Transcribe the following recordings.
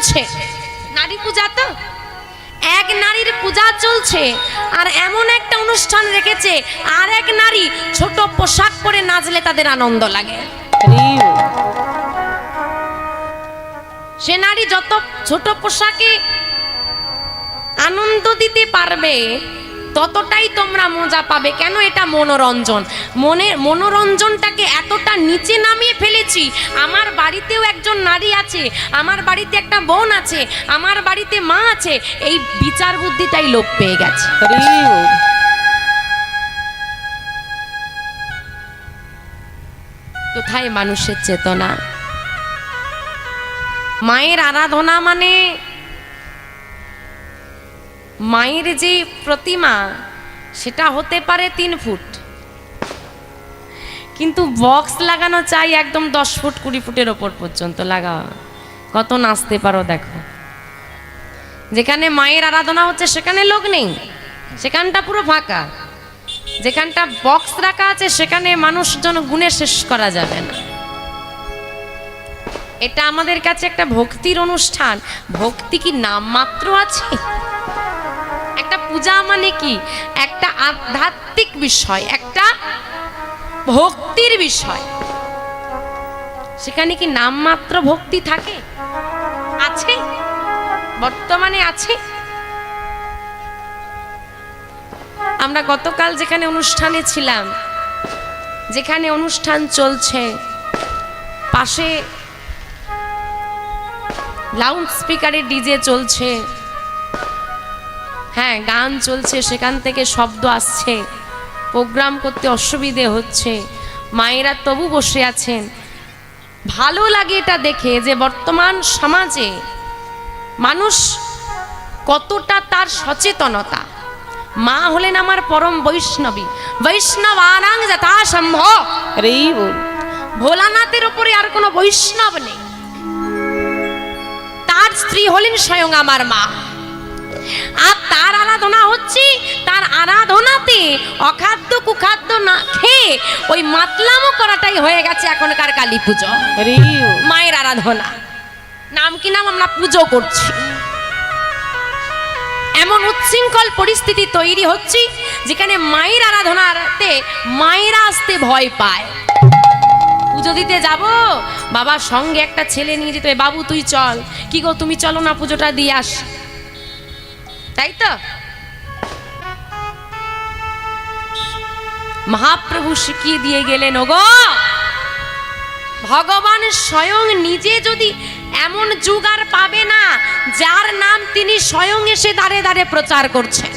চলছে, নারী পূজা তো এক নারীর পূজা চলছে, আর এমন একটা অনুষ্ঠান রেখেছে আর এক নারী ছোট পোশাক পরে নাচলে তাদের আনন্দ লাগে। সে নারী যত ছোট পোশাকে আনন্দ দিতে পারবে ততটাই তোমরা মজা পাবে। কেন? এটা মনোরঞ্জন। মনোরঞ্জনটাকে এতটা নিচে নামিয়ে ফেলেছি। আমার বাড়িতেও একজন নারী আছে, আমার বাড়িতে একটা বোন আছে, আমার বাড়িতে মা আছে, এই বিচার বুদ্ধিটাই লোপ পেয়ে গেছে। কোথায় মানুষের চেতনা? মায়ের আরাধনা মানে মায়ের যে প্রতিমা সেটা হতে পারে 3 ফুট, কিন্তু বক্স লাগানো চাই একদম 10 ফুট 20 ফুটের ওপর পর্যন্ত লাগাও। কত নাচতে পারো দেখো। যেখানে মায়ের আরাধনা হচ্ছে সেখানে লোক নেই, সেখানটা পুরো ফাঁকা। যেখানটা বক্স রাখা আছে সেখানে মানুষজন গুণে শেষ করা যাবে না। এটা আমাদের কাছে একটা ভক্তির অনুষ্ঠান। ভক্তি কি নাম মাত্র আছে? একটা পূজা মানে কি? একটা আধ্যাত্মিক বিষয়, একটা ভক্তির বিষয়। সেখানে কি নামমাত্র ভক্তি থাকে? আছে, বর্তমানে আছে। আমরা গতকাল যেখানে অনুষ্ঠানে ছিলাম, যেখানে অনুষ্ঠান চলছে, পাশে লাউড স্পিকারে ডিজে চলছে, হ্যাঁ গান চলছে, সেখান থেকে শব্দ আসছে, প্রোগ্রাম করতে অসুবিধে হচ্ছে, মায়েরা তবু বসে আছেন। ভালো লাগে এটা দেখে যে বর্তমান সমাজে মানুষ কতটা তার সচেতনতা। মা হলেন আমার পরম বৈষ্ণবী, বৈষ্ণবানাং যথা সম্ভব। ভোলানাথের উপরে আর কোনো বৈষ্ণব নেই। তার স্ত্রী হলেন স্বয়ং আমার মা, আর তার আরাধনা হচ্ছে, তার আরাধনাতে অখাদ্য কুখাদ্য না খেয়ে ওই মাতলামো করাটাই হয়ে গেছে এখনকার কালী পুজো। মায়ের আরাধনা নাম কি নাম, আমরা পুজো করছি। এমন উচ্ছৃঙ্খল পরিস্থিতি তৈরি হচ্ছে যেখানে মায়ের আরাধনাতে মায়েরা আসতে ভয় পায়। পুজো দিতে যাব, বাবার সঙ্গে একটা ছেলে নিয়ে যেতে, বাবু তুই চল, কি গো তুমি চলো না পুজোটা দিয়ে আস, তাই তো? মহাপ্রভু শিখিয়ে দিয়ে গেলেন, ওগো ভগবান স্বয়ং নিজে যদি, এমন যুগ আর পাবে না যার নাম তিনি স্বয়ং এসে দাঁড়ে দাঁড়ে প্রচার করছেন।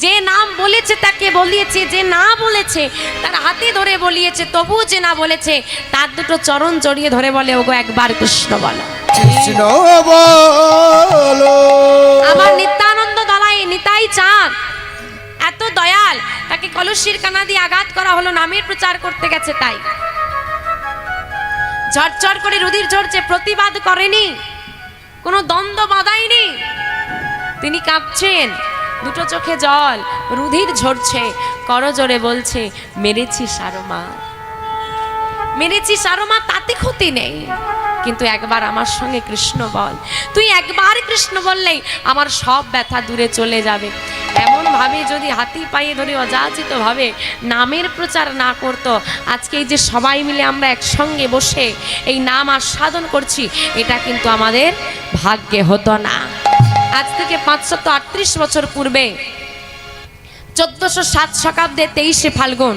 যে নাম বলেছে তাকে বলিয়েছে, যে না বলেছে তার হাতে ধরে বলিয়েছে, তবু যে না বলেছে তার দুটো চরণ জড়িয়ে ধরে বলে, ওগো একবার কৃষ্ণ বলো, কৃষ্ণ বলো। আমার নিত্যানন্দ দলাই নিতাই চাঁদ এত দয়াল, তাকে কলসির কানা দিয়ে আঘাত করা হলো, নামের প্রচার করতে গেছে, তাই ঝরঝর করে রুধির ঝরছে, প্রতিবাদ করেনি, কোনো দ্বন্দ্ব বাঁধায়নি। তিনি কাঁপছেন, দুটো চোখে জল, রুধির ঝরছে, করজোরে বলছে, মেরেছি সারমা, মেরেছি সারমা, তাতে ক্ষতি নেই, কিন্তু একবার আমার সঙ্গে কৃষ্ণ বল। তুই একবার কৃষ্ণ বললেই আমার সব ব্যথা দূরে চলে যাবে। এমন ভাবে যদি হাতি পায়ে ধরে অযাচিত ভাবে নামের প্রচার না করত, আজকে এই যে সবাই মিলে আমরা একসঙ্গে বসে এই নাম আস্বাদন করছি, এটা কিন্তু আমাদের ভাগ্যে হতো না। আজ থেকে 538 বছর পূর্বে 1407 শকাব্দে 23শে ফাল্গুন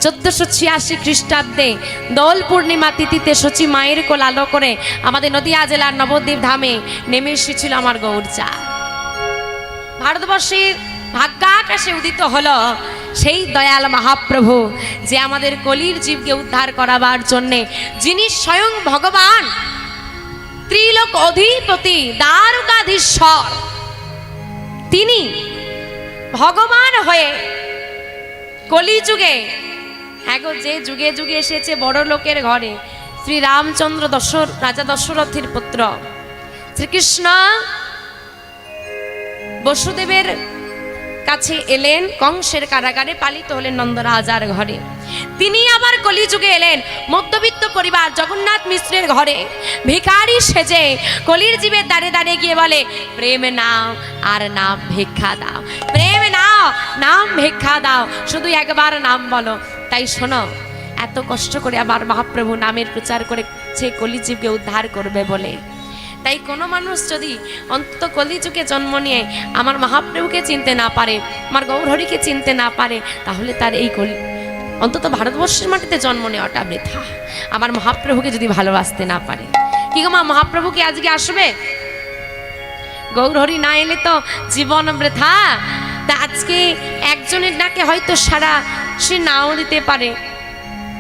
1486 খ্রিস্টাব্দে দোল পূর্ণিমা তিথিতে সচি মায়ের কোল আলো করে আমাদের নদিয়া জেলার নবদ্বীপ ধামে নেমে এসেছিল আমার গৌরচাঁদ। ভারতবর্ষের ভাগ্যাকাশে উদিত হলো সেই দয়াল মহাপ্রভু, যে আমাদের কলির জীবকে উদ্ধার করাবার জন্যে, যিনি স্বয়ং ভগবান, ত্রিলোক অধিপতি, দ্বারকাধীশ্বর, তিনি ভগবান হয়ে কলিযুগে, হ্যাঁ গো, যে যুগে যুগে এসেছে বড় লোকের ঘরে, শ্রী রামচন্দ্র রাজা দশরথের পুত্র শ্রীকৃষ্ণ বসুদেবের কাছে এলেন, কংসের কারাগারে পালিত হলেন নন্দরাজার ঘরে। তিনি আবার কলিযুগে এলেন মধ্যবিত্ত পরিবার জগন্নাথ মিশ্রের ঘরে ভিখারি সেজে কলির জীবের দ্বারে দ্বারে গিয়ে বলে, প্রেম নাও আর নাম ভিক্ষা দাও, প্রেম নাও নাম ভিক্ষা দাও, শুধু একবার নাম বলো। তাই শোনো, এত কষ্ট করে আবার মহাপ্রভু নামের প্রচার করেছে কলিযুগকে উদ্ধার করবে বলে। তাই কোনো মানুষ যদি অন্তত কলিযুগে জন্ম নিয়ে আমার মহাপ্রভুকে চিনতে না পারে, আমার গৌরহরিকে চিনতে না পারে, তাহলে তার এই অন্তত ভারতবর্ষের মাটিতে জন্ম নেওয়াটা বৃথা। আমার মহাপ্রভুকে যদি ভালোবাসতে না পারে, কি গো মা, মহাপ্রভু কি আজকে আসবে? গৌরহরি না এলে তো জীবন বৃথা। তা আজকে একজনের ডাকে হয়তো সারা সে নাও দিতে পারে,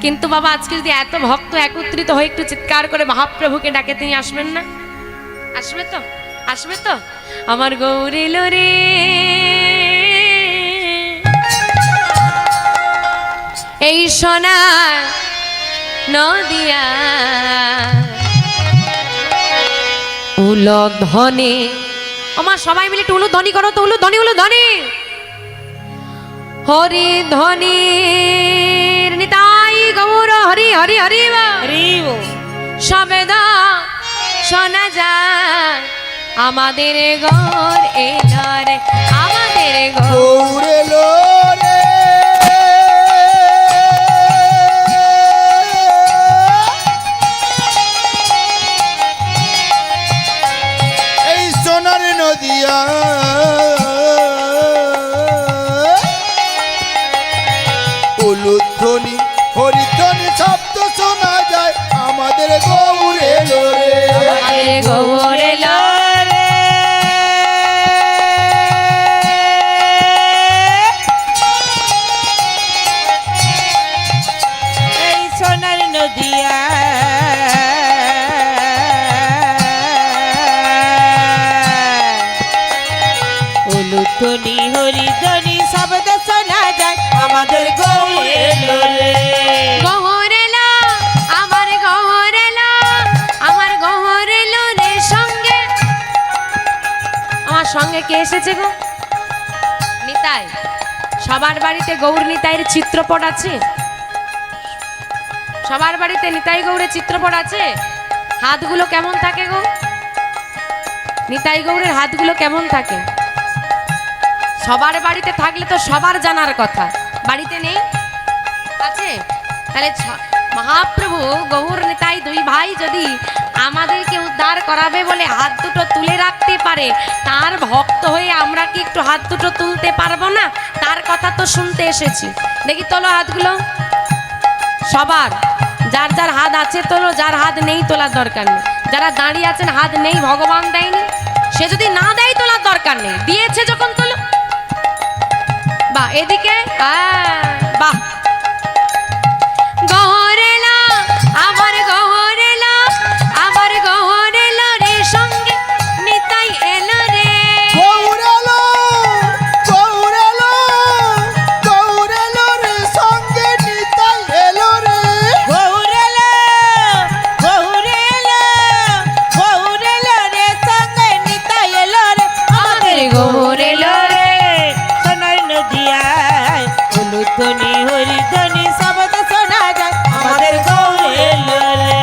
কিন্তু বাবা আজকে যদি এত ভক্ত একত্রিত হয়ে একটু চিৎকার করে মহাপ্রভুকে ডাকে, তিনি আসবেন না? আসবে তো, আসবে তো। আমার গৌর এলো রে, এই সোনার নদিয়া উলধ্বনি। আমার সবাই মিলে একটু উলুধ্বনি করো তো, উলুধ্বনি উলুধ্বনি। হরি ধ্বনির নিতাই গৌর হরি হরি হরি হরি সবেদা শোনা যায়, আমাদের গৌর এলো রে, আমাদের গৌর এলো রে। এই সোনার নদিয়া উলুধ্বনি হরিধ্বনি শব্দ শোনা যায়, আমাদের গৌর এলো রে, আমাদের গৌর এলো রে। এই সোনার নদিয়া উলুধ্বনি হরিধ্বনি শব্দ শোনা যায়, আমাদের গৌর এলো রে। গৌর এলো, আমার গৌর এলো, আমার গৌর এলো রে সঙ্গে। আমার সঙ্গে কে এসেছে গো? নিতাই। সবার বাড়িতে গৌর নিতাইয়ের চিত্রপট আছে? সবার বাড়িতে নিতাই গৌরের চিত্রপট আছে? হাতগুলো কেমন থাকে গো? নিতাই গৌরের হাতগুলো কেমন থাকে? সবার বাড়িতে থাকলে তো সবার জানার কথা, বাড়িতে নেই, আছে? তাহলে মহাপ্রভু গৌর নিতাই দুই ভাই যদি আমাদেরকে উদ্ধার করাবে বলে হাত দুটো তুলে রাখতে পারে, তার ভক্ত হয়ে আমরা কি একটু হাত দুটো তুলতে পারবো না? তার কথা তো শুনতে এসেছি। দেখি তোলো হাতগুলো সবার, যার যার হাত আছে তোলো, যার হাত নেই তোলার দরকার নেই। যারা দাঁড়িয়ে আছেন হাত নেই, ভগবান দেয়নি, সে যদি না দেয় তোলার দরকার নেই, দিয়েছে যখন তোলো। বাহ, এদিকে বাহ। গৌর এলো, আমার গৌর এলো, আমার গৌর এলো রে সঙ্গে নিতাই এলো রে। গৌর এলো, গৌর এলো, গৌর এলো রে সঙ্গে নিতাই এলো রে। গৌর এলো, গৌর এলো, গৌর এলো রে সঙ্গে নিতাই এলো রে, আমাদের গৌর এলো রে। সোনার নদিয়ায় উলুধ্বনি হরিধ্বনি শব্দ শোনা যায়, আমাদের গৌর এলো রে।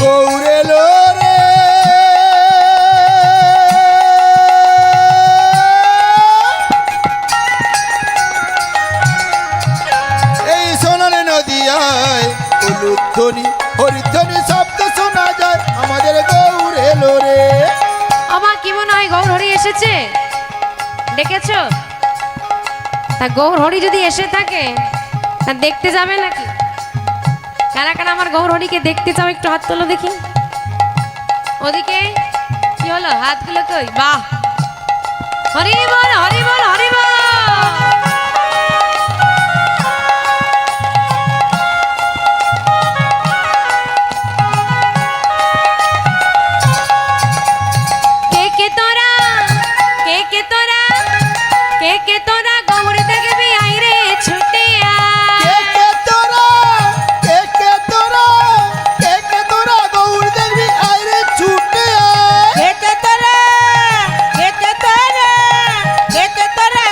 গৌর এলো রে। এই সোনার নদিয়ায় উলুধ্বনি হরিধ্বনি শব্দ শোনা যায়, আমাদের গৌর এলো রে। আমার কি মনে হয় গৌর হরি এসেছে? দেখেছো? তা গৌর হরি যদি এসে থাকে তা দেখতে যাবে নাকি? কারা কারা আমার গৌর হরিকে দেখতে চাও একটু হাত তোলো দেখি। ওদিকে কি হলো, হাতগুলো কই? বাহ, হরি বল হরি বল হরি বল। কে কে তোরা, কে কে তোরা, কে কে তোরা গৌর দেখবি আইরে ছুটে কে আয়। কে তোরা, কে কে তোরা, কে কে তোরা গৌর দেখবি আইরে ছুটে আয়। কেতে তোরা, কেতে তোরা, কেতে তোরা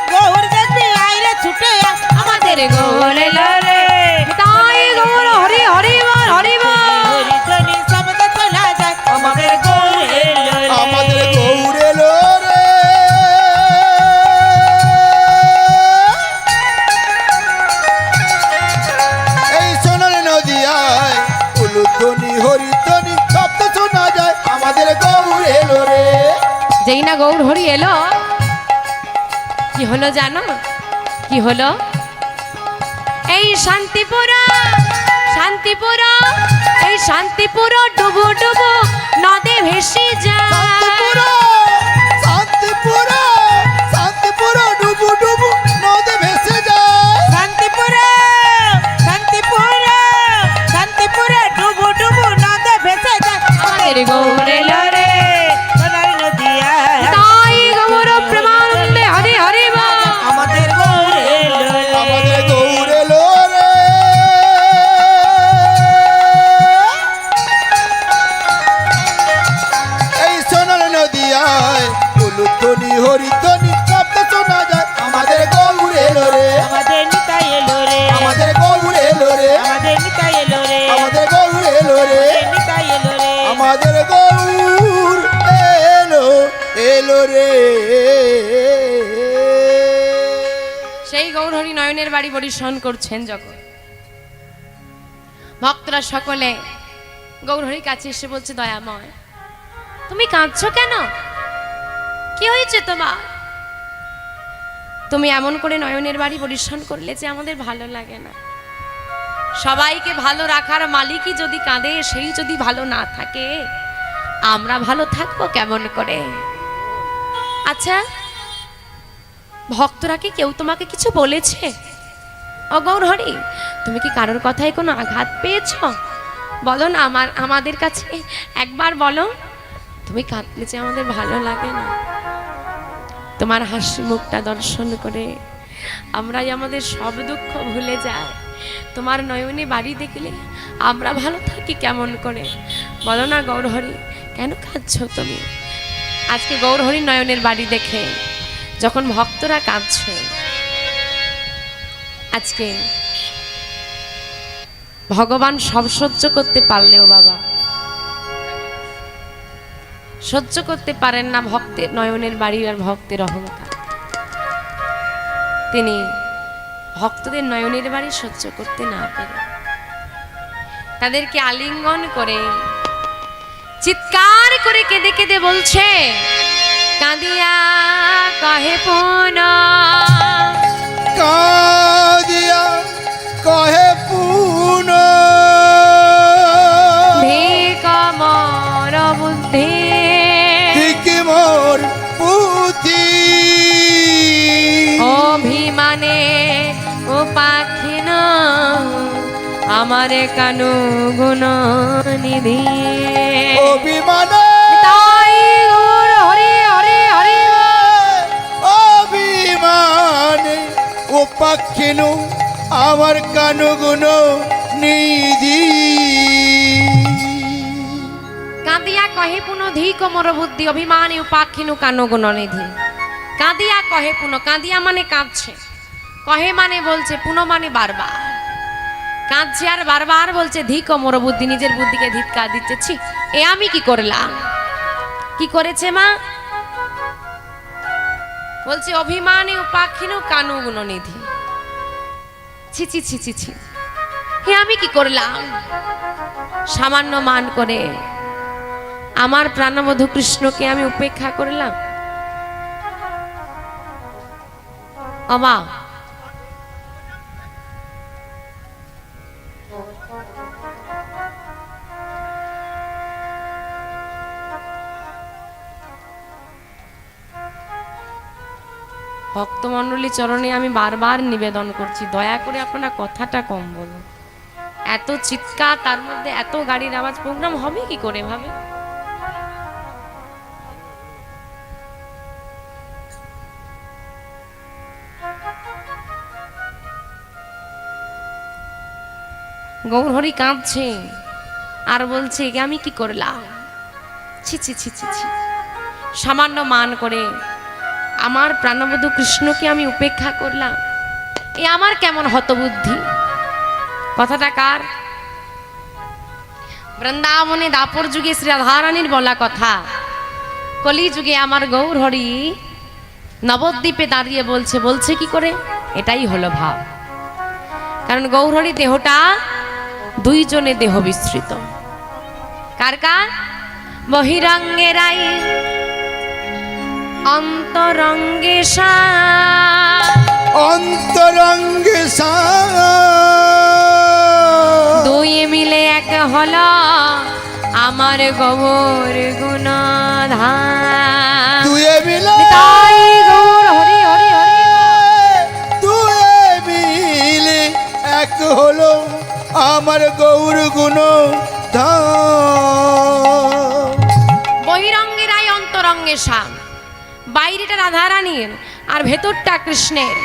যেই না গৌর হরি এলো, কি হলো জানো? কি হলো? এই শান্তিপুর, শান্তিপুর, এই শান্তিপুর ডুবু ডুবু নদে ভেসে যায়। শান্তিপুর, শান্তিপুর ডুবু ডুবু নদে ভেসে যায়। শান্তিপুর, শান্তিপুর, শান্তিপুর ডুবু ডুবু নদে ভেসে যায়। আমাদের গৌর এলো রে, সোনার নদিয়া তাই গৌর প্রেমানন্দে হরে হরে বল। আমাদের গৌর এলো রে। আমাদের গৌর এলো রে। এই সোনার নদিয়ায় উলুধ্বনি হরিধ্বনি শব্দ শোনা যায়। আমাদের গৌর এলো রে। আমাদের নিতাই এলো রে। আমাদের গৌর এলো রে। আমাদের নিতাই এলো রে। আমাদের গৌর এলো রে। আমাদের নিতাই এলো রে। আমাদের গৌর এলো এলো রে। সেই গৌরহরি নয়নের বাড়ি পরিশ্রম করছেন যখন, ভক্তরা সকলে গৌরহরির কাছে এসে বলছে, দয়াময় তুমি কাঁদছো কেন? কি হয়েছে তোমার? তুমি এমন করে নয়নের বাড়ি পরিশ্রম করলে যে আমাদের ভালো লাগে না। সবাইকে ভালো রাখার মালিকই যদি কাঁদে, সেই যদি ভালো না থাকে, আমরা ভালো থাকবো কেমন করে? আচ্ছা, ভক্তরা কি কেউ তোমাকে কিছু বলেছে? ও গৌরহরি, তুমি কি কারোর কথায় কোনো আঘাত পেয়েছো? বলো না, আমাদের কাছে একবার বলো। তুমি কাঁদলে যে আমাদের ভালো লাগে না। তোমার হাসি মুখটা দর্শন করে আমরাই আমাদের সব দুঃখ ভুলে যাই। তোমার নয়নে বাড়ি দেখলে আমরা ভালো থাকি কেমন করে? বলো না গৌরহরি, কেন কাঁদছো তুমি? আজকে গৌরহরি নয়নের বাড়ি দেখে যখন ভক্তরা কাঁদছে, আজকে ভগবান সব সহ্য করতে পারলেও বাবা সহ্য করতে পারেন না ভক্তের নয়নের বাড়ি আর ভক্তের অহংকার। তিনি ভক্তদের নয়নের বাড়ি সহ্য করতে না পেরে তাদেরকে আলিঙ্গন করে চিৎকার করে কেঁদে কেঁদে বলছে, কাঁদিয়া কহে পুনা, কাঁদিয়া কহে পুন ভিক মর বুদ্ধি, দিকে মোর বুদ্ধি, অভিমানে ও পাখিন আমারে কানু গুণ নিধি। অভিমানে তাই গৌর হরি হরি হরি অভিমানে উপাক্ষিনু আমার কানুগুণ নিধি। কাঁদিয়া কহে পুন ধিক মর বুদ্ধি, অভিমানে উপাক্ষিনু কানু গুণ নিধি। কাঁদিয়া কহে পুন, কাঁদিয়া মানে কাঁদছে, কহে মানে বলছে, পুন মানে বারবার কাঁদছে আর বারবার বলছে ধিক মোর বুদ্ধি, নিজের বুদ্ধিকে ধিক্কার দিচ্ছে। ছি, এ আমি কি করলাম? কি করেছে মা? বলছে অভিমানে উপাক্ষিনু কানু গুণনিধি। ছি ছি ছি ছি ছি, হে আমি কি করলাম? সামান্য মান করে আমার প্রাণবধূ কৃষ্ণকে আমি উপেক্ষা করলাম। আমা ভক্তমণ্ডলী চরণে আমি বারবার নিবেদন করছি, দয়া করে আপনারা কথাটা কম বলুন। এত চিৎকার, তার মধ্যে এত গাড়ির আওয়াজ, প্রোগ্রাম হবে কি করে ভাবে? গৌরহরি কাঁদছে আর বলছে আমি কি করলাম? ছি ছি ছি ছি ছি, সামান্য মান করে আমার প্রাণবধূ কৃষ্ণকে আমি উপেক্ষা করলাম, এ আমার কেমন হতবুদ্ধি। কথাটা কার? বৃন্দাবনে দাপর যুগে শ্রী রাধারানীর বলা কথা। কলি যুগে আমার গৌরহরি নবদ্বীপে দাঁড়িয়ে বলছে। বলছে কি করে? এটাই হলো ভাব। কারণ গৌরহরি দেহটা দুইজনে দেহ বিস্তৃত। কার কার? বহিরঙ্গেরাই অন্তরঙ্গে অন্তরঙ্গে দুই মিলে এক হল আমার গৌর গুণধাম। দুয়ে মিলে তাই গৌর হরি হরি হরি দুয়ে মিলে এক হলো আমার গৌর গুণ বহিরঙ্গের আই অন্তরঙ্গে শাম, বাইরেটা রাধারানীর আর ভেতরটা কৃষ্ণের।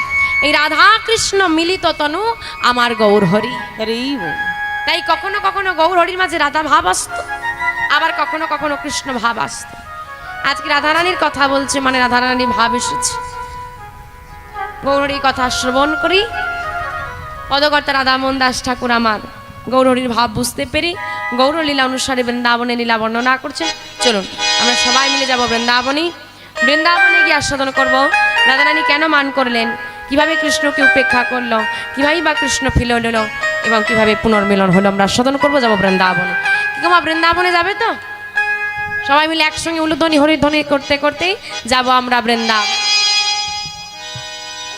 এই রাধা কৃষ্ণ মিলিত তনু আমার গৌর হরি। হরি বল। তাই কখনো কখনো গৌর হরির মাঝে রাধা ভাব আসত, আবার কখনো কখনো কৃষ্ণ ভাব আসত। আজকে রাধারানীর কথা বলছে মানে রাধারানী ভাব এসেছে। গৌর হরির কথা শ্রবণ করি, পদকর্তা রাধামোহন দাস ঠাকুর আমার গৌর হরির ভাব বুঝতে পেরে গৌর লীলা অনুসারে বৃন্দাবনে লীলা বর্ণনা করছে। চলুন আমরা সবাই মিলে যাব বৃন্দাবনে। বৃন্দাবনে গিয়ে আস্বাদন করব রাধারানী কেন মান করলেন, কিভাবে কৃষ্ণকে উপেক্ষা করলো, কিভাবে বা কৃষ্ণ ফিরে হলো এবং কিভাবে পুনর্মিলন হলো আমরা আস্বাদন করবো। যাবো বৃন্দাবনে। কি মা বৃন্দাবনে যাবে তো? সবাই মিলে একসঙ্গে উলুধ্বনি হরিধ্বনি করতে করতেই যাব আমরা বৃন্দাবন।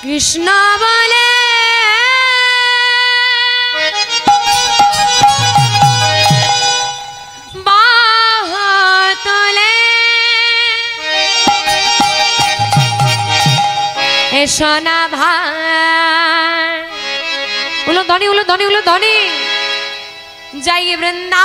কৃষ্ণ বলে সোনা ভাই উলুধ্বনি উলুধ্বনি উলুধ্বনি যাই বৃন্দাবনে।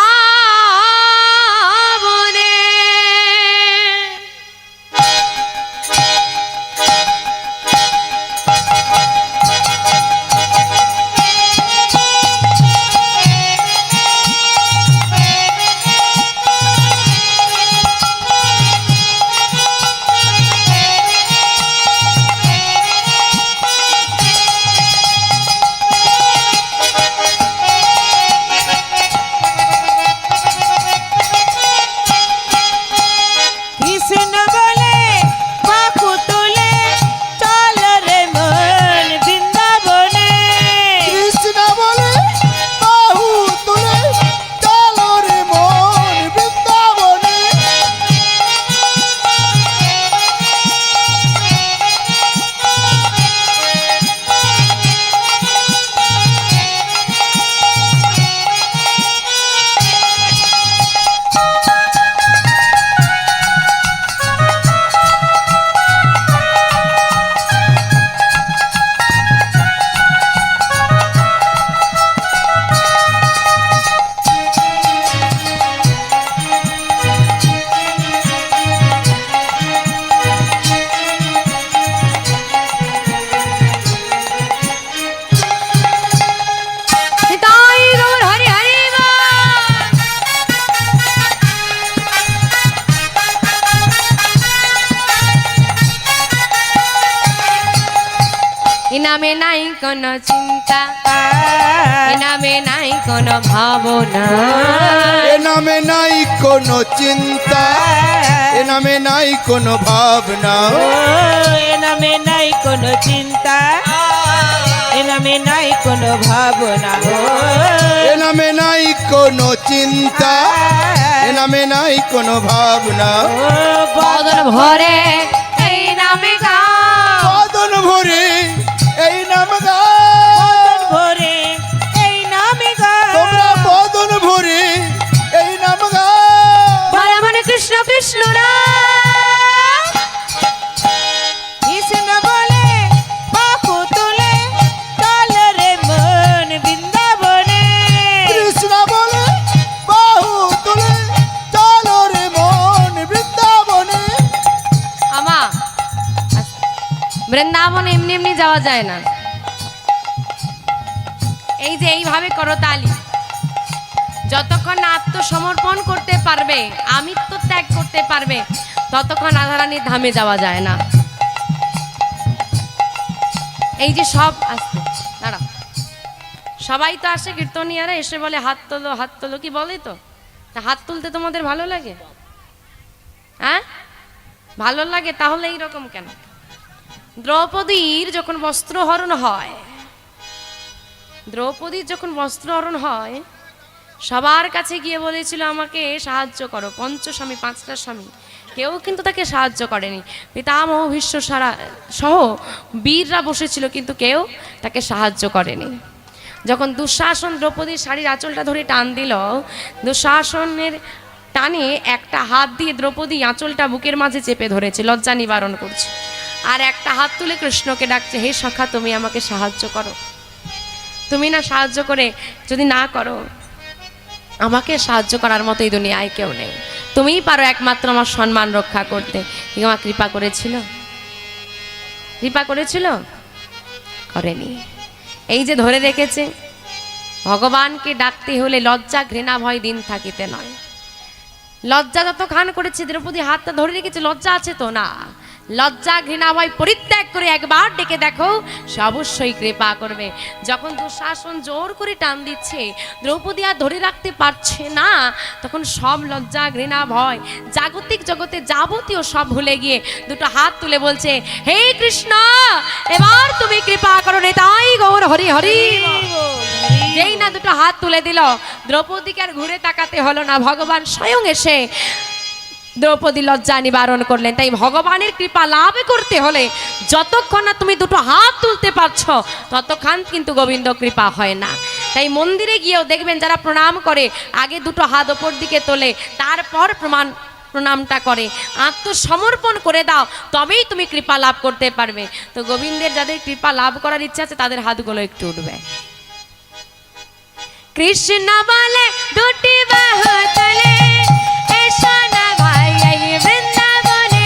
নামে নাই কোনো চিন্তা, নামে নাই কোনো ভাবনা, নামে নাই কোনো চিন্তা, নামে নাই কোনো ভাবনা, নামে নাই কোনো চিন্তা, নামে নাই কোনো ভাবনা, নামে নাই কোনো চিন্তা, নামে নাই কোনো ভাবনা। বদন ভরে এই নামে গাও, বদন ভরে এই নাম গাও, ভরে এই নামে গাও, তোমরা বদন ভরে এই নাম গাও। মনে মনে কৃষ্ণ কৃষ্ণ রাম, কৃষ্ণ বলে বাহু তুলে চল রে মন বৃন্দাবনে, কৃষ্ণ বলে বাহু তুলে চলো রে মন বৃন্দাবনে। আমা বৃন্দাবনে এমনি এমনি যাওয়া যায় না। এই যে এইভাবে করতালি, যতক্ষণ না আত্মসমর্পণ করতে পারবে, আমিত্ব ত্যাগ করতে পারবে, ততক্ষণ রাধারানীর ধামে যাওয়া যায় না। এই যে সব আসতে দাঁড়াও, সবাই তো আসে কীর্তনিয়ারা এসে বলে হাত তোলো কি বলে তো, তা হাত তুলতে তোমাদের ভালো লাগে? হ্যাঁ ভালো লাগে, তাহলে এইরকম কেন? দ্রৌপদীর যখন বস্ত্রহরণ হয়, দ্রৌপদীর যখন বস্ত্রহরণ হয় সবার কাছে গিয়ে বলেছিল আমাকে সাহায্য করো, পঞ্চস্বামী, 5টা স্বামী, কেউ কিন্তু তাকে সাহায্য করেনি। পিতামহ ভীষ্ম সহ বীররা বসেছিল, কিন্তু কেউ তাকে সাহায্য করেনি। যখন দুঃশাসন দ্রৌপদীর শাড়ির আঁচলটা ধরে টান দিল, দুঃশাসনের টানে একটা হাত দিয়ে দ্রৌপদী আঁচলটা বুকের মাঝে চেপে ধরেছে, লজ্জা নিবারণ করছে, আর একটা হাত তুলে কৃষ্ণকে ডাকছে, হে সখা তুমি আমাকে সাহায্য করো। তুমি না সাহায্য করে যদি না করো, আমাকে সাহায্য করার মতো এই দুনিয়ায় কেউ নেই, তুমিই পারো একমাত্র আমার সম্মান রক্ষা করতে। কি আমার কৃপা করেছিল? কৃপা করেছিল? করেনি। এই যে ধরে রেখেছে, ভগবানকে ডাকতে হলে লজ্জা ঘৃণা ভয় দিন থাকিতে নয়। লজ্জা যত খান করেছে, দ্রৌপদী হাতটা ধরে রেখেছে, লজ্জা আছে তো না, লজ্জা ঘৃণা ভয় পরিত্যাগ করে একবার ডেকে দেখো, সে অবশ্যই কৃপা করবে। যখন দুঃশাসন জোর করে টান দিচ্ছে, দ্রৌপদী আর ধরে রাখতে পারছে না, তখন সব লজ্জা ঘৃণা ভয় জাগতিক জগতে যাবতীয় সব ভুলে গিয়ে দুটো হাত তুলে বলছে, হে কৃষ্ণ এবার তুমি কৃপা করো রে, তাই গৌর হরি হরি। যেই না দুটো হাত তুলে দিল, দ্রৌপদীকে আর ঘুরে তাকাতে হলো না, ভগবান স্বয়ং এসে দ্রৌপদী লজ্জা নিবারণ করলেন। তাই ভগবানের কৃপা লাভ করতে হলে যতক্ষণ না তুমি দুটো হাত তুলতে পারছো, ততক্ষণ কিন্তু গোবিন্দ কৃপা হয় না। তাই মন্দিরে গিয়েও দেখবেন যারা প্রণাম করে, আগে দুটো হাত ওপর দিকে তোলে, তারপর প্রণামটা করে, আত্মসমর্পণ করে দাও, তবেই তুমি কৃপা লাভ করতে পারবে। তো গোবিন্দের যাদের কৃপা লাভ করার ইচ্ছা আছে, তাদের হাতগুলো একটু উঠবে। কৃষ্ণ বলে দুটি বাহু তলে, এসো না ভাই এই বৃন্দাবনে।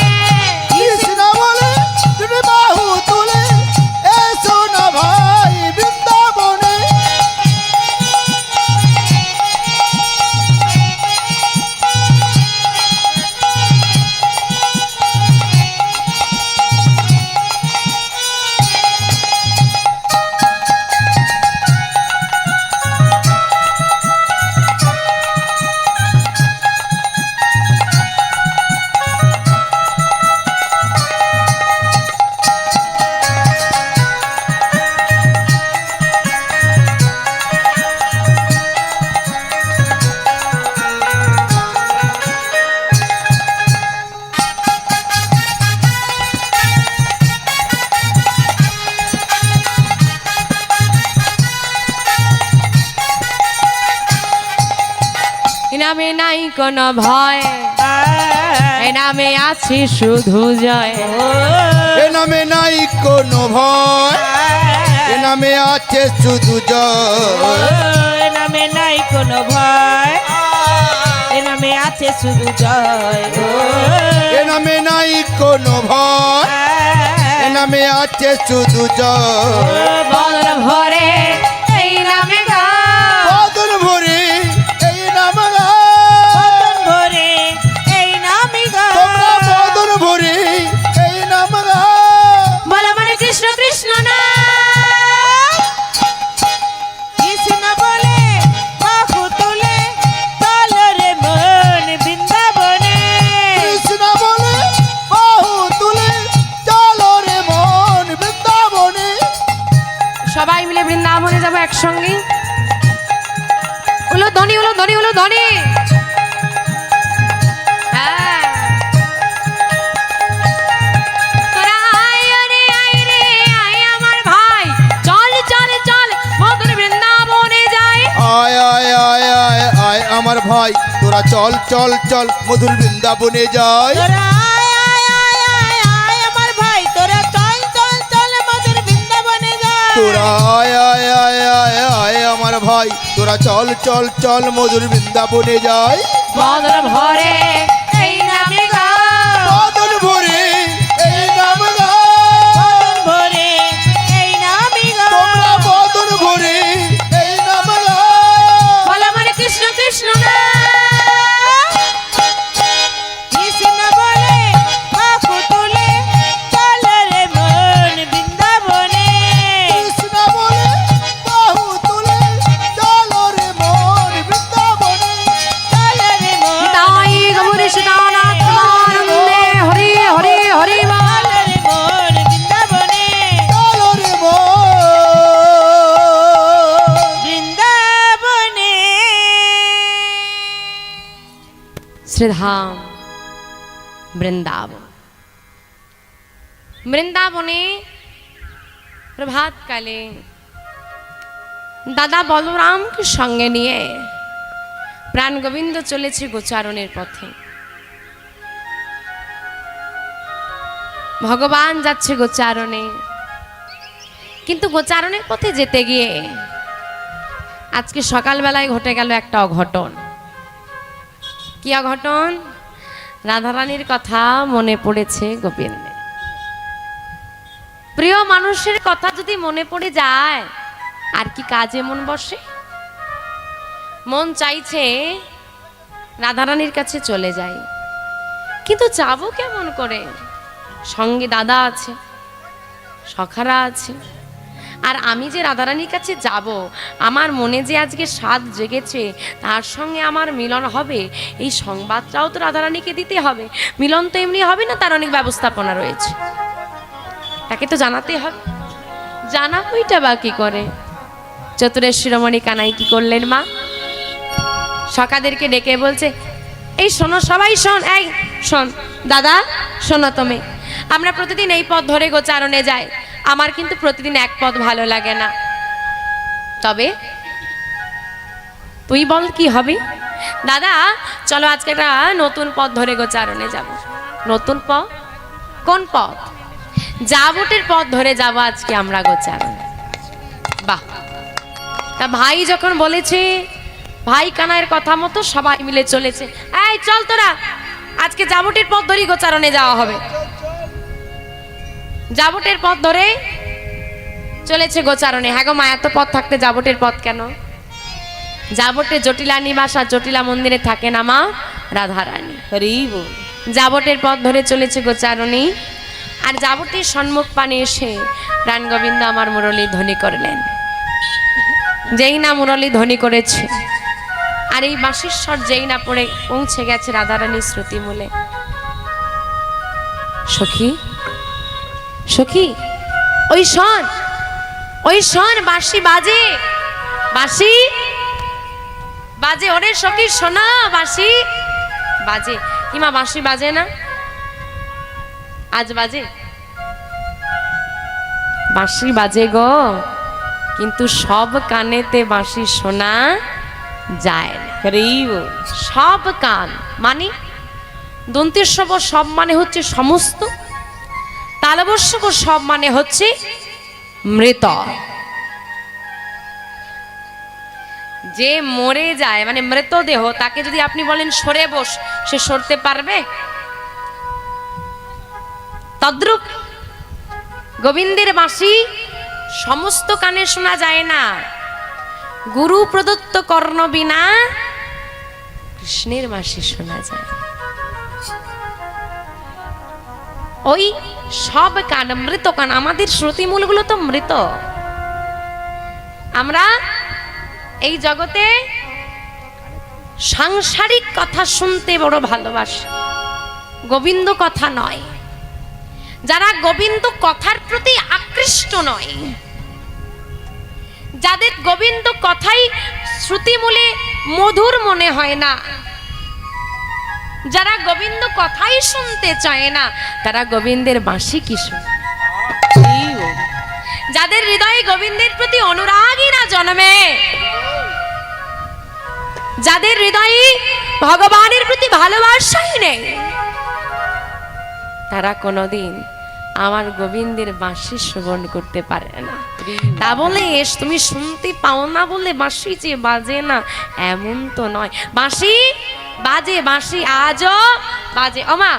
কৃষ্ণ বলে দুটি বাহু তুলে, এসো না ভাই বৃন্দাবনে। নামে নাই কোনো ভয়, এ নামে আছি শুধু জয়। এ নামে নাই কোনো ভয়, এ নামে আছে শুধু জয়। এ নামে নাই কোনো ভয়, এ নামে আছে শুধু জয়। এ নামে নাই কোনো ভয়, এ নামে আছে শুধু জয়। বদন ভরে এই নামে গায়, বদন ভরে এই নাম গায়। বদন ভরে এই নামে গায়। তোমরা বদন ভরে এই নাম গায়। বলো মানে কৃষ্ণ কৃষ্ণ না। কৃষ্ণ বলে বাহু তুলে, চল রে মন বৃন্দাবনে। কৃষ্ণ বলে বাহু তুলে, চলো রে মন বৃন্দাবনে। সবাই মিলে বৃন্দাবনে যাবো একসঙ্গে। উলো ধ্বনি, উলো ধ্বনি, উলো ধ্বনি। হ্যাঁ। তোরা আয় রে আয় রে আয় আমার ভাই, চল চল চল মধুর বৃন্দাবনে যাই। আয় আয় আয় আয় আয় আমার ভাই, তোরা চল চল চল মধুর বৃন্দাবনে যাই। তোরা আয় আয় আয় আয় আয় আমার ভাই, তোরা চল চল চল মধুর বৃন্দাবনে যাই। তোরা আয় আয় আয় আয় আয় আমার ভাই, তোরা চল চল চল মধুর বৃন্দাবনে যাই। বদন ভরে এই নামে গায়, বদন ভরে এই নাম গায়। বদন ভরে এই নামে গায়। তোমরা বদন ভরে এই নাম গায়। বলো মানে কৃষ্ণ কৃষ্ণ না। কৃষ্ণ বলে বাহু তুলে, চল রে মন বৃন্দাবনে। কৃষ্ণ বলে বাহু তুলে, চলো রে মন বৃন্দাবনে। চল রে মন তাই গো শ্রীধাম বৃন্দাবন। বৃন্দাবনে প্রভাতকালে দাদা বলরামকে সঙ্গে নিয়ে প্রাণ গোবিন্দ চলেছে গোচারণের পথে। ভগবান যাচ্ছে গোচারণে, কিন্তু গোচারণের পথে যেতে গিয়ে আজকে সকালবেলায় ঘটে গেল একটা অঘটন। কি অঘটন? রাধারানীর কথা মনে পড়েছে গোবিন্দের। প্রিয় মানুষের কথা যদি মনে পড়ে যায় আর কি কাজে মন বসে? মন চাইছে রাধারানীর কাছে চলে যাই, কিন্তু যাবো কেমন করে? সঙ্গে দাদা আছে, সখারা আছে, আর আমি যে রাধারানীর কাছে যাব, আমার মনে যে আজকে স্বাদ জেগেছে তার সঙ্গে আমার মিলন হবে, এই সংবাদটাও তো রাধারানীকে দিতে হবে। মিলন তো এমনি হবে না, তার অনেক ব্যবস্থাপনা রয়েছে, তাকে তো জানাতে হবে। জানা ওইটা বা কি করে? চতুরের শিরোমণি কানাই কি করলেন মা? সখাদেরকে ডেকে বলছে, এই শোনো, সবাই শোন, এই শোন দাদা, শোনো তুমি, আমরা প্রতিদিন এই পথ ধরে গোচারণে যাই, আমার কিন্তু প্রতিদিন এক পথ ভালো লাগে না। তবে তুই বল কি হবে? দাদা চলো আজকে একটা নতুন পথ ধরে গোচারণে যাব। নতুন পথ? কোন পথ? জাবটের পথ ধরে যাব আজকে আমরা গোচারণে। বাহ! তা ভাই যখন বলেছে, ভাই কানাইয়ের কথা মতো সবাই মিলে চলেছে। এই চল তোরা, আজকে জাবটের পথ ধরে গোচারণে যাওয়া হবে। জাবটের পথ ধরে চলেছে গোচারণে। হ্যাঁ গো মা, এত পথ থাকতে জাবটের পথ কেন? জাবটে জটিলা নিবাস আর জটিলা মন্দিরে থাকে না মা রাধারানী। হরি বল। জাবটের পথ ধরে চলেছে গোচারণী, আর জাবটের সম্মুখ পানে এসে প্রাণ গোবিন্দ আমার মুরলী ধ্বনি করলেন। যেই না মুরলী ধ্বনি করেছে আর এই বাঁশির স্বর যেই না পড়ে পৌঁছে গেছে রাধারানীর শ্রুতিমূলে, সখী সখী ওই শোন, ওই শোন, বাঁশি বাজে, বাঁশি বাজে, ওরে সখী শোনা, বাঁশি বাজে। কিমা বাঁশি বাজে না? আজ বাজে, বাঁশি বাজে গো, কিন্তু সব কানেতে বাঁশি শোনা যায় না। হরি বল। সব কান মানে দন্তেশ্বব সব মানে হচ্ছে সমস্ত, তালবস্যব সব মানে হচ্ছে মৃত। যে মরে যায় মানে মৃতদেহ, তাকে যদি আপনি বলেন সরে বস, সে সরতে পারবে? তদ্রূপ গোবিন্দের বাঁশি সমস্ত কানে শোনা যায় না। গুরু প্রদত্ত কর্ণ বিনা কৃষ্ণের বাঁশি শোনা যায়। ওই সব কান মৃত কান, আমাদের শ্রুতিমূলগুলো তো মৃত। আমরা এই জগতে সাংসারিক কথা শুনতে বড় ভালোবাসি, গোবিন্দ কথা নয়। যারা গোবিন্দ কথার প্রতি আকৃষ্ট নয়, যাদের গোবিন্দ কথাই শ্রুতিমূলে মধুর মনে হয় না, যারা গোবিন্দ কথাই শুনতে চায় না, তারা গোবিন্দের বাঁশি কি শুনবে? যাদের হৃদয়ে গোবিন্দের প্রতি অনুরাগই না জন্মে, যাদের হৃদয়ে ভগবানের প্রতি ভালোবাসাই নেই, তারা কোনোদিন আমার গোবিন্দের বাঁশি শ্রবণ করতে পারে না। তা বলে তুমি শুনতে পাও না বলে বাঁশি যে বাজে না এমন তো নয়। বাঁশি বাজে, বাঁশি আজও বাজে। ওমা,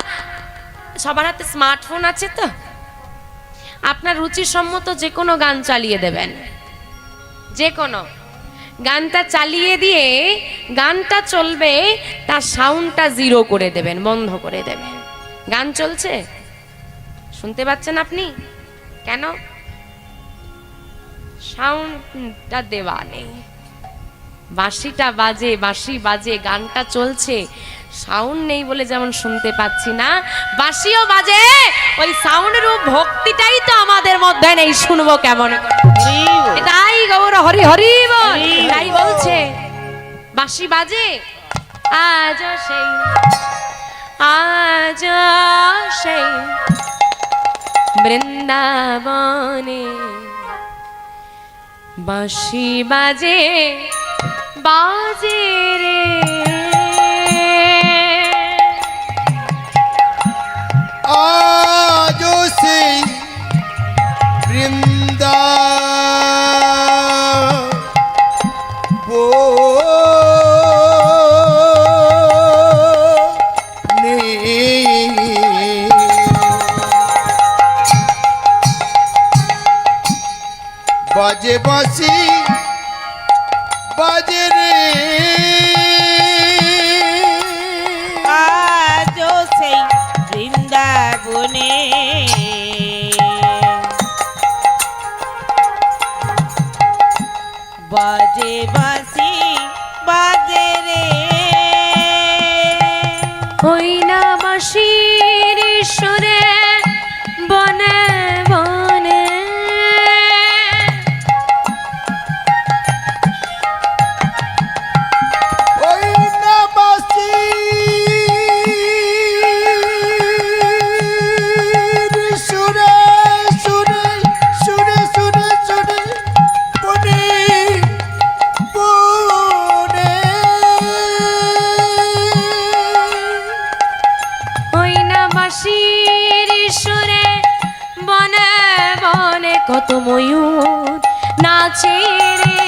সবার হাতে স্মার্টফোন আছে তো, আপনার রুচিসম্মত যে কোনো গান চালিয়ে দেবেন, যে কোনো গানটা চালিয়ে দিয়ে গানটা চলবে, তার সাউন্ডটা জিরো করে দেবেন, বন্ধ করে দেবেন। গান চলছে, শুনতে পাচ্ছেন আপনি? কেন? সাউন্ডটা দেওয়া নেই। বাঁশিটা বাজে, বাঁশি বাজে, গানটা চলছে, সাউন্ড নেই বলে যেমন শুনতে পাচ্ছি না, বাঁশিও বাজে, ওই সাউন্ড রূপ ভক্তিটাই তো আমাদের মধ্যে নেই, শুনবো কেমন? এটাই গৌর হরি হরি বল। তাই বলছে বাঁশি বাজে, আজ সেই বৃন্দাবনে বাঁশি বাজে বাজে রে আজও সেই বাজে বাঁশি বাজে রে আজও সেই বৃন্দাবনে বাজে বাঁশি বাজে রে ওই না বাঁশির সুরে বনে বনে ওই না বাঁশি সুরে সুরে সুরে সুরে সুরে বনে বনে ওই না বাঁশির সুরে বনে বনে কত ময়ূর নাচে রে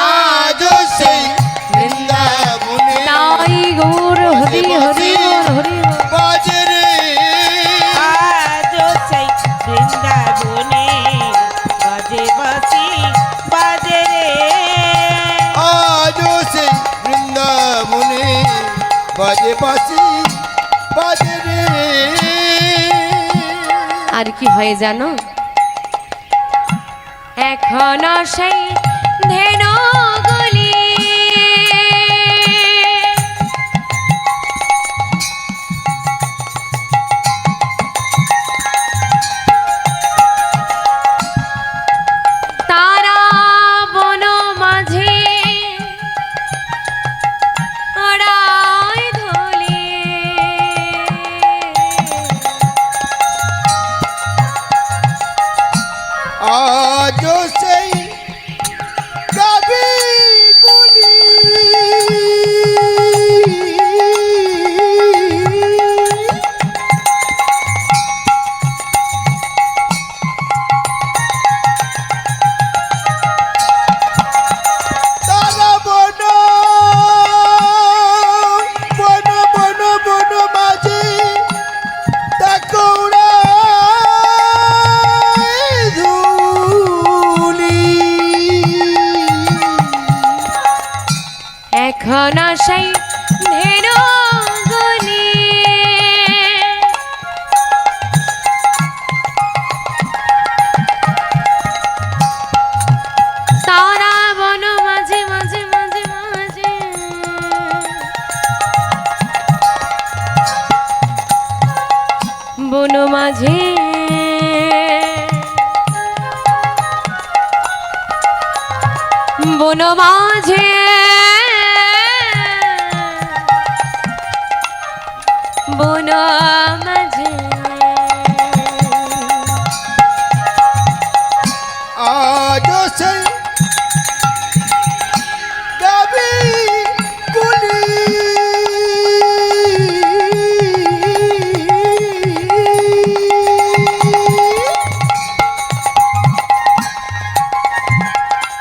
আজও সেই বৃন্দাবনে তাই গৌর হরি হরি গৌর হরি গৌর। বাজে রে আজও সেই বৃন্দাবনে বাজে বাঁশি বাজে রে আজও সেই বৃন্দাবনে বাজে বাঁশি বাজে রে আর কি হয় জানো এখনো সেই ধেনুগুলি তারা বন মাঝে ওড়ায় ধুলি আজও সেই গাবি গুলি তারা বন বন বন বন মাঝে দেখো ধুলি এখনো সেই ধেনুগুলি তারা বন মাঝে মাঝে মাঝে মাঝে বন মাঝে বন মাঝে বন মাঝে আজও সেই গাবি গুলি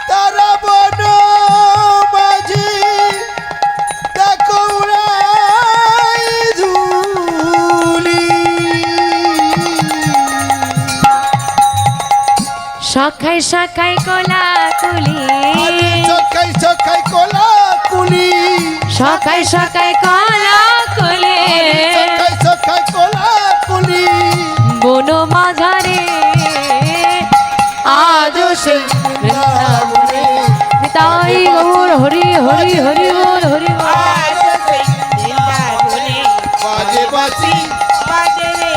তারা বন মাঝে দেখো ধুলি সখাই সখাই কলা কুলি সকাই সকাই কলা কুলি সখাই সখাই কলা কুলি সকাই সকাই কলা কুলি বন মাঝারে আজ সেই বৃন্দাবনে তাই গৌর হরি হরি হরি বল হরি বল আজও সেই বৃন্দাবনে বাজে বাঁশি বাজে রে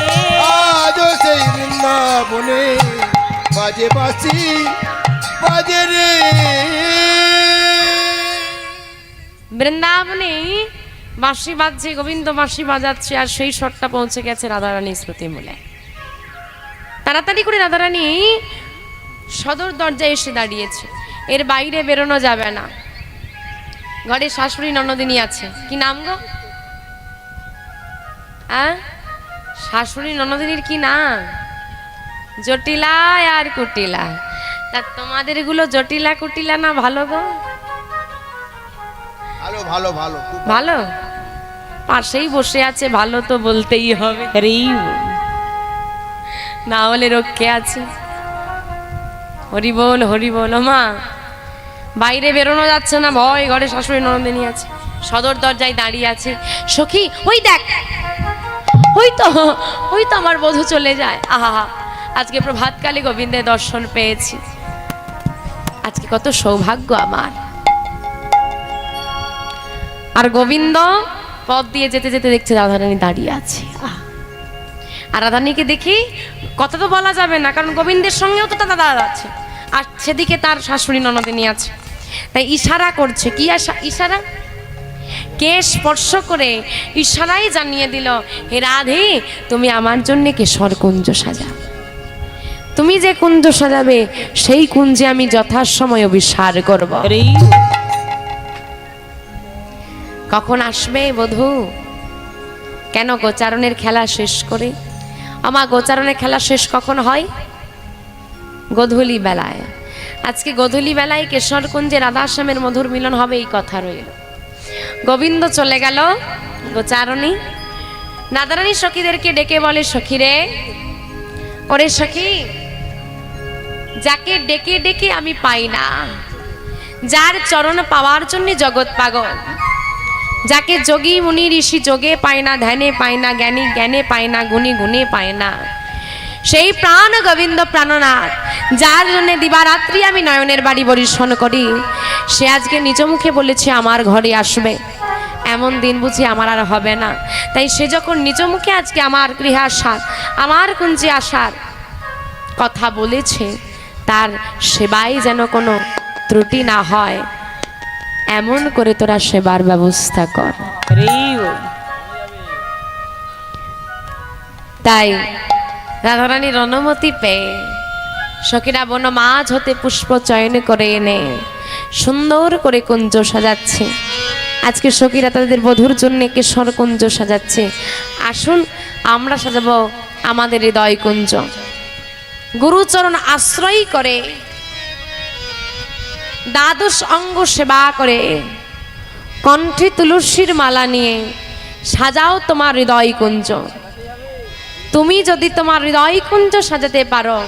আজও সেই বৃন্দাবনে বাজে বাঁশি বাজে রে বৃন্দাবনে বাঁশি বাজছে, গোবিন্দ বাঁশি বাজাচ্ছে, আর সেই স্বরটা পৌঁছে গেছে রাধারানী শ্রুতি মূলে। তাড়াতাড়ি করে রাধারানী সদর দরজায় এসে দাঁড়িয়েছে। এর বাইরে বেরোনো যাবে না। ঘরে শাশুড়ি ননদিনী আছে। কি নাম গো? শাশুড়ি ননদিনীর কি নাম? জটিলা আর কুটিলা। তা তোমাদের এগুলো জটিলা কুটিলা না ভালো গো? ভালো ভালো ভালো খুব ভালো। পাশেই বসে আছে, ভালো তো বলতেই হবে, না হলে রক্ষে আছে। হরি বল হরি বল। মা বাইরে বেরোনো যাচ্ছে না, ভয়। ঘরে শাশুড়ি ননদিনী আছে, সদর দরজায় দাঁড়িয়ে আছে। সখী ওই দেখ, ওই তো আমার বধূ চলে যায়। আহা, আজকে প্রভাতকালে গোবিন্দের দর্শন পেয়েছি, আজকে কত সৌভাগ্য আমার। আর গোবিন্দ পথ দিয়ে যেতে যেতে দেখছে রাধারানী দাঁড়িয়ে আছে। আর রাধারানীকে দেখি কথা তো বলা যাবে না, কারণ গোবিন্দের সঙ্গেও তো তার দাদা আছে, আর সেদিকে তার শাশুড়ি ননদিনী আছে। তাই ইশারা করছে। কি ইশারা? কে স্পর্শ করে ইশারাই জানিয়ে দিল, হে রাধে, তুমি আমার জন্য কেশর কুঞ্জ সাজা। তুমি যে কুঞ্জ সাজাবে সেই কুঞ্জে আমি যথাসময় অভিসার করব। কখন আসবে বধূ? কেন গোচারণের খেলা শেষ করে? আমার গোচারণের খেলা শেষ কখন হয়? গোধূলি বেলায়। আজকে গোধূলি বেলায় কেশরকুঞ্জে রাধাশ্যামের মধুর মিলন হবে, এই কথা রইল। গোবিন্দ চলে গেল গোচারণী। রাধারানী সখীদেরকে ডেকে বলে, সখী রে, ওরে সখী, যাকে ডেকে ডেকে আমি পাই না, যার চরণ পাওয়ার জন্য জগৎ পাগল, যাকে যোগী মুনি ঋষি যোগে পায় না, ধ্যানে পায় না, জ্ঞানী জ্ঞানে পায় না, গুণী গুণে পায় না, সেই প্রাণ গোবিন্দ প্রাণনাথ, যার জন্য দিবারাত্রি আমি নয়নের বাড়ি বরিশন করি, সে আজকে নিজ মুখে বলেছে আমার ঘরে আসবে। এমন দিন বুঝি আমার আর হবে না। তাই সে যখন নিজ মুখে আজকে আমার গৃহে আসার, আমার কুঞ্জে আসার কথা বলেছে, তার সেবায় যেন কোনো ত্রুটি না হয়, এমন করে তোরা সেবার ব্যবস্থা কর। তাই রাধারানীর অনুমতি পেয়ে সখীরা বন মাঝ হতে পুষ্প চয়ন করে এনে সুন্দর করে কুঞ্জ সাজাচ্ছে। আজকে সখীরা তাদের বধূর জন্য কেশর কুঞ্জ সাজাচ্ছে। আসুন আমরা সাজাবো আমাদের হৃদয় কুঞ্জ। গুরুচরণ আশ্রয় করে, দ্বাদশ অঙ্গ সেবা করে, কণ্ঠে তুলসীর মালা নিয়ে সাজাও তোমার হৃদয় কুঞ্জ। তুমি যদি তোমার হৃদয় কুঞ্জ সাজাতে পারো,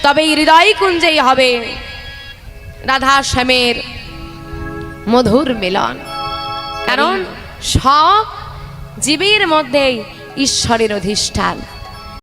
তবে এই হৃদয় কুঞ্জেই হবে রাধা শ্যামের মধুর মিলন। কারণ সব জীবের মধ্যেই ঈশ্বরের অধিষ্ঠান।